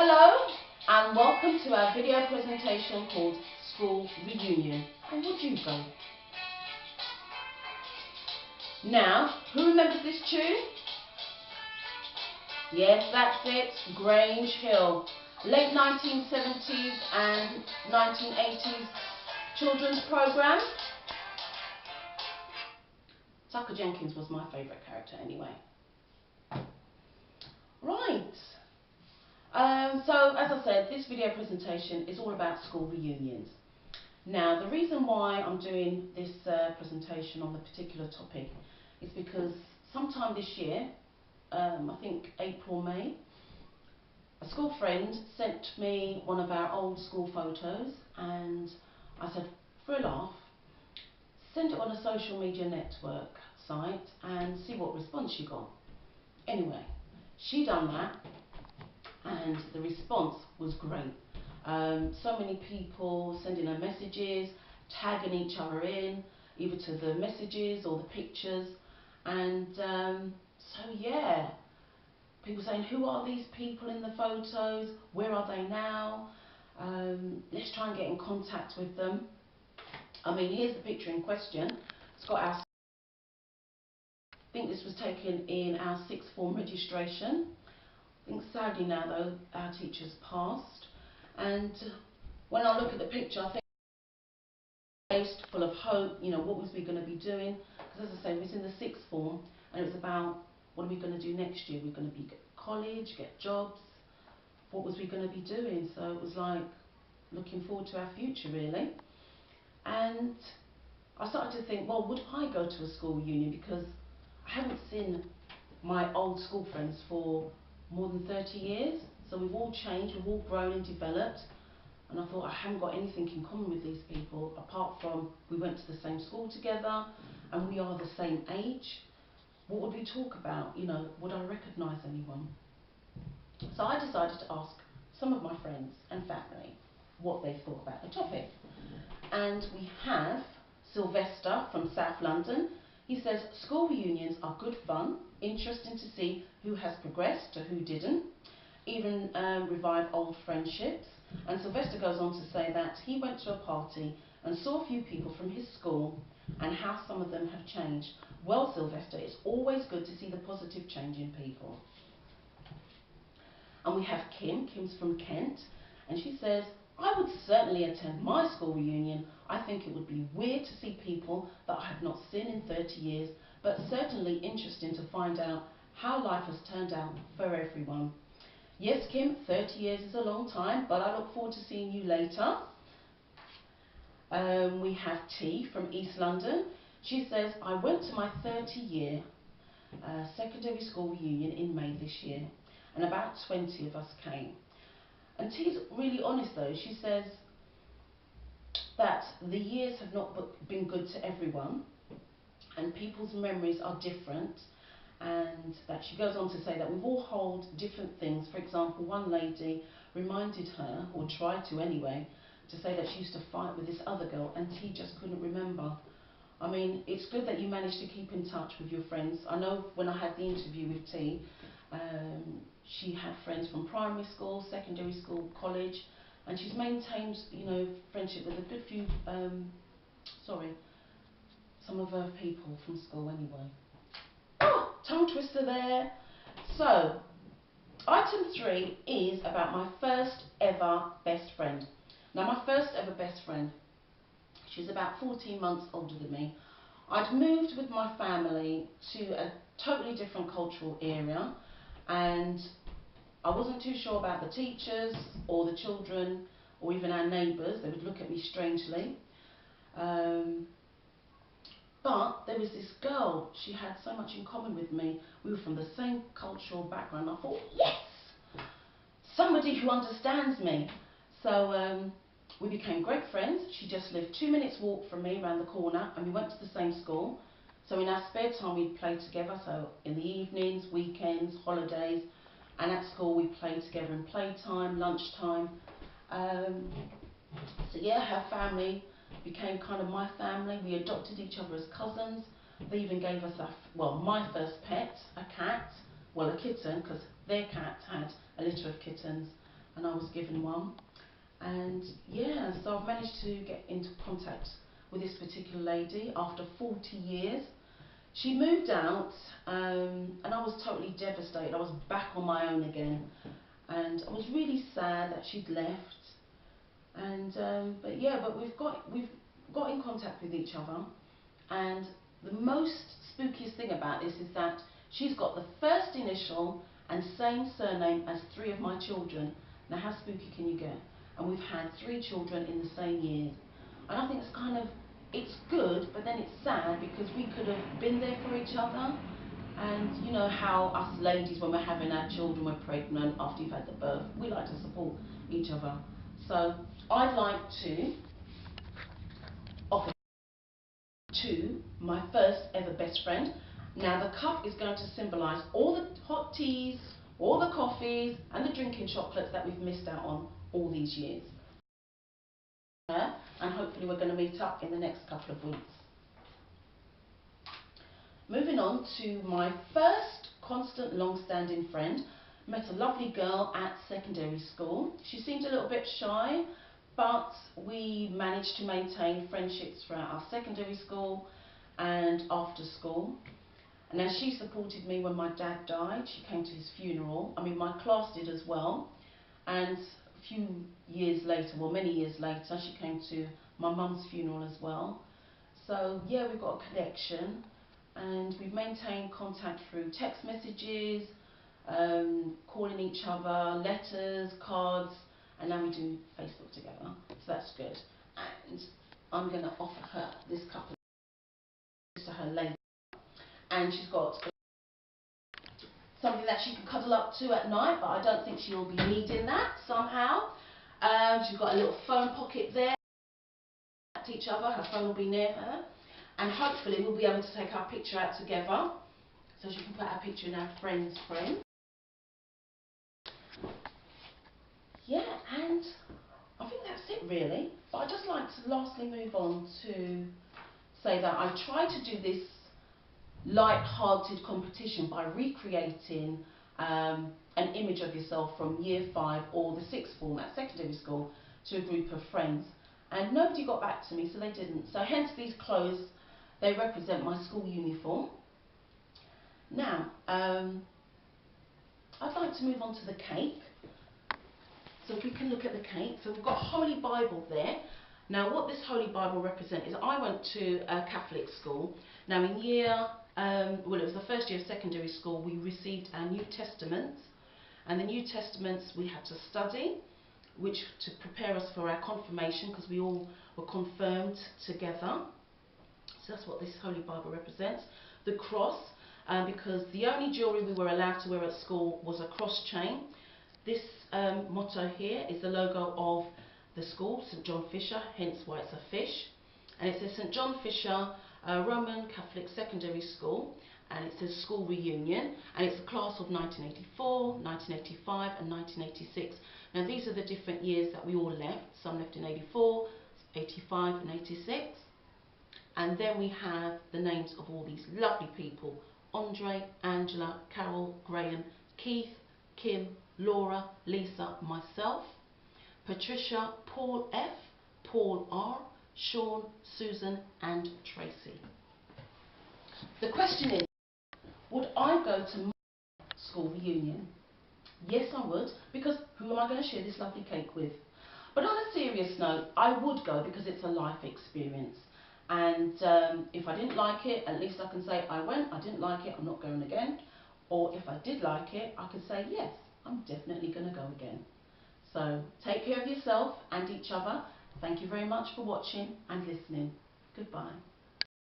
Hello and welcome to our video presentation called School Reunion. And would you go? Now, who remembers this tune? Yes, that's it, Grange Hill. Late 1970s and 1980s children's programme. Tucker Jenkins was my favourite character anyway. Right. So, as I said, this video presentation is all about school reunions. Now, the reason why I'm doing this presentation on the particular topic is because sometime this year, I think April, May, a school friend sent me one of our old school photos, and I said, for a laugh, send it on a social media network site and see what response you got. Anyway, she done that, and the response was great. So many people sending her messages, tagging each other in, either to the messages or the pictures, and so yeah, people saying, who are these people in the photos, where are they now, let's try and get in contact with them. I mean, here's the picture in question. It's got our, I think this was taken in our sixth form registration. I think sadly now though, our teacher's passed, and when I look at the picture I think based full of hope, you know, what was we going to be doing, because as I say, we was in the sixth form and it was about what are we going to do next year. We're going to be at college, get jobs, what was we going to be doing, so it was like looking forward to our future really. And I started to think, well, would I go to a school reunion, because I haven't seen my old school friends for more than 30 years, so we've all changed, we've all grown and developed, and I thought I haven't got anything in common with these people apart from we went to the same school together and we are the same age. What would we talk about? You know, would I recognise anyone? So I decided to ask some of my friends and family what they thought about the topic. And we have Sylvester from South London. He says, school reunions are good fun, interesting to see who has progressed to who didn't, even revive old friendships. And Sylvester goes on to say that he went to a party and saw a few people from his school and how some of them have changed. Well, Sylvester, it's always good to see the positive change in people. And we have Kim. Kim's from Kent, and she says, I would certainly attend my school reunion. I think it would be weird to see people that I have not seen in 30 years, but certainly interesting to find out how life has turned out for everyone. Yes, Kim, 30 years is a long time, but I look forward to seeing you later. We have T from East London. She says, I went to my 30-year secondary school reunion in May this year, and about 20 of us came. And T's really honest though. She says that the years have not been good to everyone, and people's memories are different, and that she goes on to say that we've all hold different things. For example, one lady reminded her, or tried to anyway, to say that she used to fight with this other girl, and T just couldn't remember. I mean, it's good that you managed to keep in touch with your friends. I know when I had the interview with T, she had friends from primary school, secondary school, college, and she's maintained, you know, friendship with a good few, some of her people from school anyway. Oh, tongue twister there. So, item 3 is about my first ever best friend. Now, my first ever best friend, she was about 14 months older than me. I'd moved with my family to a totally different cultural area, and I wasn't too sure about the teachers or the children or even our neighbours. They would look at me strangely. But there was this girl, she had so much in common with me. We were from the same cultural background. I thought, yes, somebody who understands me. So we became great friends. She just lived 2 minutes walk from me around the corner, and we went to the same school. So in our spare time we'd play together, so in the evenings, weekends, holidays, and at school we played together in playtime, lunchtime. So yeah, her family became kind of my family. We adopted each other as cousins. They even gave us my first pet, a cat, well a kitten, because their cat had a litter of kittens. and I was given one. And yeah, so I've managed to get into contact with this particular lady after 40 years. She moved out, and I was totally devastated. I was back on my own again, and I was really sad that she'd left. And but we've got in contact with each other, and the most spookiest thing about this is that she's got the first initial and same surname as 3 of my children. Now, how spooky can you get? And we've had 3 children in the same year. And I think it's good, but then it's sad because we could have been there for each other. And you know how us ladies, when we're having our children, we're pregnant, after you've had the birth, we like to support each other. So I'd like to offer to my first ever best friend. Now the cup is going to symbolise all the hot teas, all the coffees and the drinking chocolates that we've missed out on all these years. And hopefully we're going to meet up in the next couple of weeks. Moving on to my first constant long-standing friend. Met a lovely girl at secondary school. She seemed a little bit shy, but we managed to maintain friendships throughout our secondary school and after school. And as she supported me when my dad died, she came to his funeral. I mean, my class did as well. And a few years later, well, many years later, she came to my mum's funeral as well. So yeah, we've got a connection, and we've maintained contact through text messages, calling each other, letters, cards, and now we do Facebook together. So that's good. And I'm going to offer her this cup to her later. And she's got something that she can cuddle up to at night, but I don't think she'll be needing that somehow. She's got a little phone pocket there to each other. Her phone will be near her, and hopefully we'll be able to take our picture out together, so she can put our picture in our friend's frame. Yeah, and I think that's it really. But I'd just like to lastly move on to say that I try to do this light-hearted competition by recreating an image of yourself from year 5 or the 6th form at secondary school to a group of friends, and nobody got back to me, so they didn't. So hence these clothes, they represent my school uniform. Now I'd like to move on to the cake. So if we can look at the cake, so we've got Holy Bible there. Now what this Holy Bible represents is I went to a Catholic school. Now in well, it was the first year of secondary school, we received our New Testaments, and the New Testaments we had to study, which to prepare us for our confirmation, because we all were confirmed together. So that's what this Holy Bible represents. The cross, because the only jewellery we were allowed to wear at school was a cross chain. This motto here is the logo of the school, St John Fisher, hence why it's a fish. And it says St John Fisher Roman Catholic Secondary School, and it says school reunion, and it's a class of 1984, 1985 and 1986. Now these are the different years that we all left. Some left in 84, 85 and 86. And then we have the names of all these lovely people: Andre, Angela, Carol, Graham, Keith, Kim, Laura, Lisa, myself, Patricia, Paul F, Paul R, Sean, Susan and Tracy. The question is, would I go to my school reunion? Yes, I would, because who am I going to share this lovely cake with? But on a serious note, I would go because it's a life experience. And if I didn't like it, at least I can say I went, I didn't like it, I'm not going again. Or if I did like it, I could say, yes, I'm definitely going to go again. So take care of yourself and each other. Thank you very much for watching and listening. Goodbye.